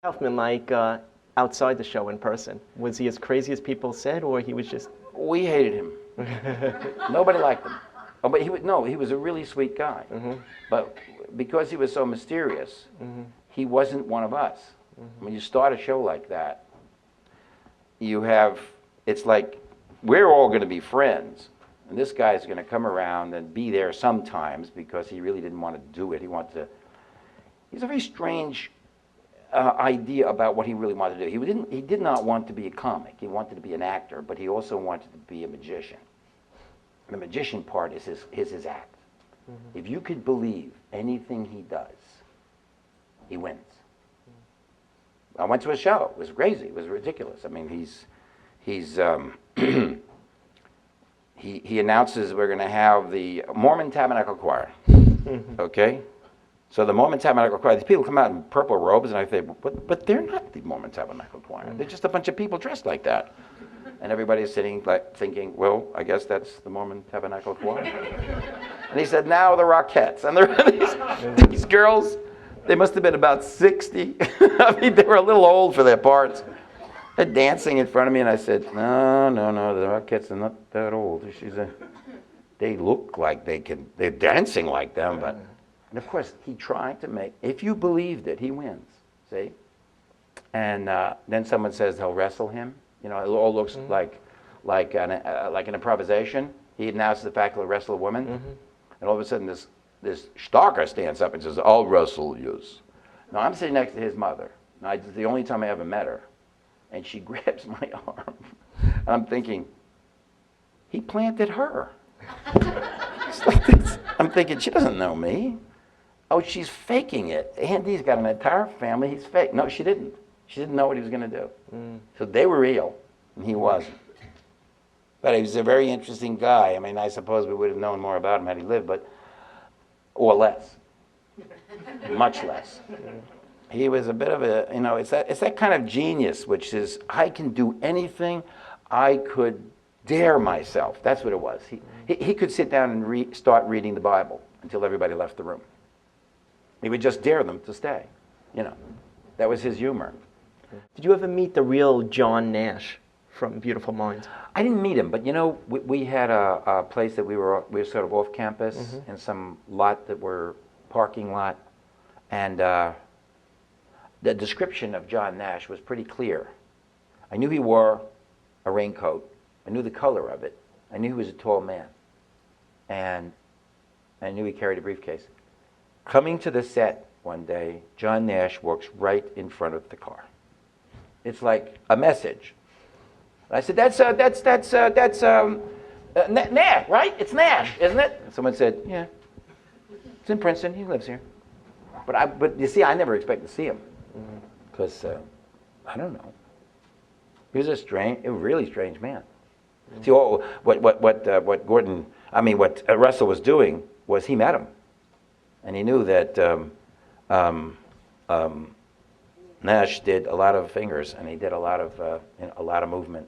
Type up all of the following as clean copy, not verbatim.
Kaufman like outside the show in person? Was he as crazy as people said, or he was just... We hated him. Nobody liked him. Oh, but he was a really sweet guy. Mm-hmm. But because he was so mysterious, Mm-hmm. he wasn't one of us. Mm-hmm. When you start a show like that, it's like, we're all going to be friends. And this guy's going to come around and be there sometimes because he really didn't want to do it. He's a very strange idea about what he really wanted to do. He did not want to be a comic. He wanted to be an actor, but he also wanted to be a magician. The magician part is his act. Mm-hmm. If you could believe anything he does, he wins. I went to a show. It was crazy. It was ridiculous. I mean, he announces we're going to have the Mormon Tabernacle Choir. Okay? So the Mormon Tabernacle Choir, these people come out in purple robes, and I say, but they're not the Mormon Tabernacle Choir. They're just a bunch of people dressed like that. And everybody's sitting like thinking, well, I guess that's the Mormon Tabernacle Choir. And he said, now the Rockettes. And there these girls, they must have been about 60. I mean, they were a little old for their parts. They're dancing in front of me, and I said, no, the Rockettes are not that old. They look like they're dancing like them, but... And of course, he tried to make, if you believed it, he wins, see? And then someone says they'll wrestle him. You know, it all looks like an improvisation. He announces the fact he'll wrestle a woman. Mm-hmm. And all of a sudden, this stalker stands up and says, I'll wrestle you. Now, I'm sitting next to his mother. Now, it's the only time I ever met her. And she grabs my arm. And I'm thinking, he planted her. It's like this. I'm thinking, she doesn't know me. Oh, she's faking it. Andy's got an entire family. He's fake. No, she didn't. She didn't know what he was going to do. So they were real, and he wasn't. But he was a very interesting guy. I mean, I suppose we would have known more about him had he lived, or less. Much less. He was a bit of a, it's that kind of genius, which is, I can do anything. I could dare myself. That's what it was. He could sit down and start reading the Bible until everybody left the room. He would just dare them to stay. That was his humor. Did you ever meet the real John Nash from Beautiful Minds? I didn't meet him, but we had a place that we were sort of off campus in some lot that were parking lot, and the description of John Nash was pretty clear. I knew he wore a raincoat. I knew the color of it. I knew he was a tall man, and I knew he carried a briefcase. Coming to the set one day, John Nash walks right in front of the car. It's like a message. I said, that's Nash, right? It's Nash, isn't it? And someone said, yeah. It's in Princeton. He lives here. But you see, I never expected to see him because I don't know. He was a really strange man. See, what Russell was doing was he met him. And he knew that Nash did a lot of fingers, and he did a lot of movement.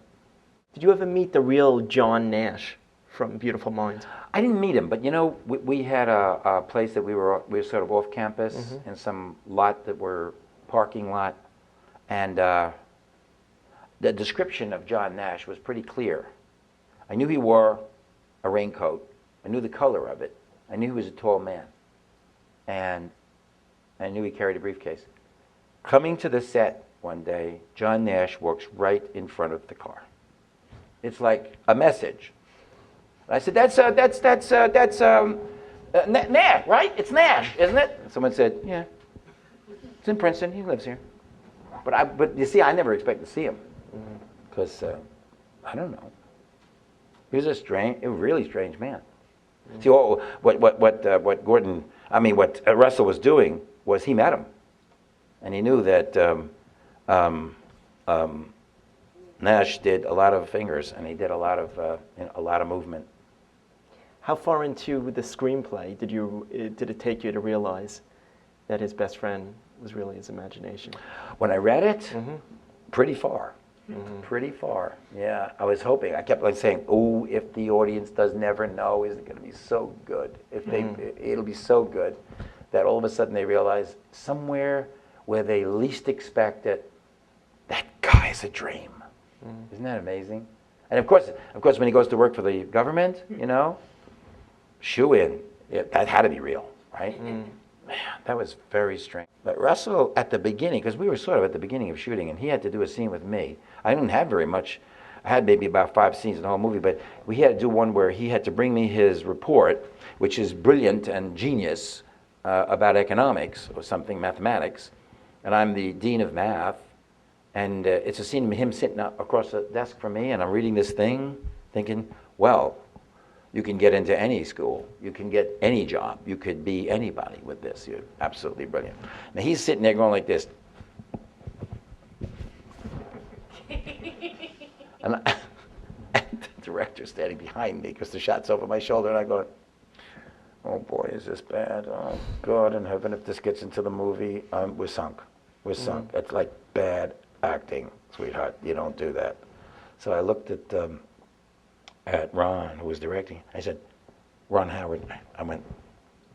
Did you ever meet the real John Nash from Beautiful Minds? I didn't meet him, but we had a place that we were sort of off campus in some lot that were parking lot, and the description of John Nash was pretty clear. I knew he wore a raincoat. I knew the color of it. I knew he was a tall man. And I knew he carried a briefcase. Coming to the set one day, John Nash walks right in front of the car. It's like a message. I said, that's Nash, right? It's Nash, isn't it? And someone said, yeah. It's in Princeton. He lives here. But you see, I never expected to see him because I don't know. He was a really strange man. See, what Russell was doing was he met him, and he knew that Nash did a lot of fingers, and he did a lot of movement. How far into the screenplay did it take you to realize that his best friend was really his imagination? When I read it, pretty far. Pretty far, yeah. I was hoping. I kept saying, "Oh, if the audience does never know, is it going to be so good? It'll be so good that all of a sudden they realize somewhere where they least expect it, that guy's a dream. Isn't that amazing? And of course, when he goes to work for the government, you know, shoe in. That had to be real, right? Man, that was very strange. But Russell, at the beginning, because we were sort of at the beginning of shooting, and he had to do a scene with me. I didn't have very much. I had maybe about 5 scenes in the whole movie, but we had to do one where he had to bring me his report, which is brilliant and genius about economics or something, mathematics, and I'm the dean of math, and it's a scene of him sitting across the desk from me, and I'm reading this thing, thinking, well, you can get into any school, you can get any job, you could be anybody with this. You're absolutely brilliant. Now he's sitting there going like this. And the director's standing behind me because the shot's over my shoulder, and I go, oh boy, is this bad? Oh God in heaven, if this gets into the movie, we're sunk. We're sunk. It's like bad acting, sweetheart. You don't do that. So I looked at Ron, who was directing. I said, Ron Howard. I went,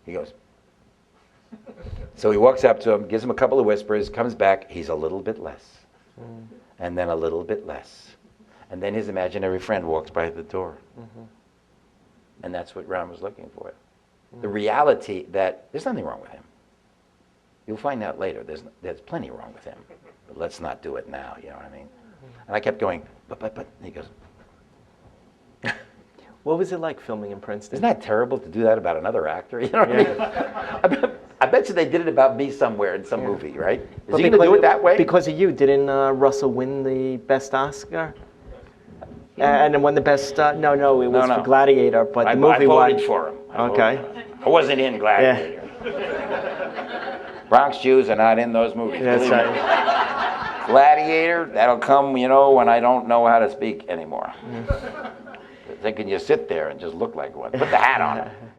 he goes. So he walks up to him, gives him a couple of whispers, comes back, he's a little bit less. And then a little bit less. And then his imaginary friend walks by the door. And that's what Ron was looking for. The reality that there's nothing wrong with him. You'll find out later, there's plenty wrong with him. But let's not do it now, you know what I mean? And I kept going, but, and he goes. What was it like filming in Princeton? Isn't that terrible to do that about another actor? You know what I mean? I bet you they did it about me somewhere in some movie, right? Is he going to do it that way? Because of you, didn't Russell win the best Oscar? And then won the best, no, it was for Gladiator, but the movie won. I voted for him. Okay. I wasn't in Gladiator. Bronx Jews are not in those movies. That's right. Gladiator, that'll come, you know, when I don't know how to speak anymore. Thinking you sit there and just look like one. Put the hat on.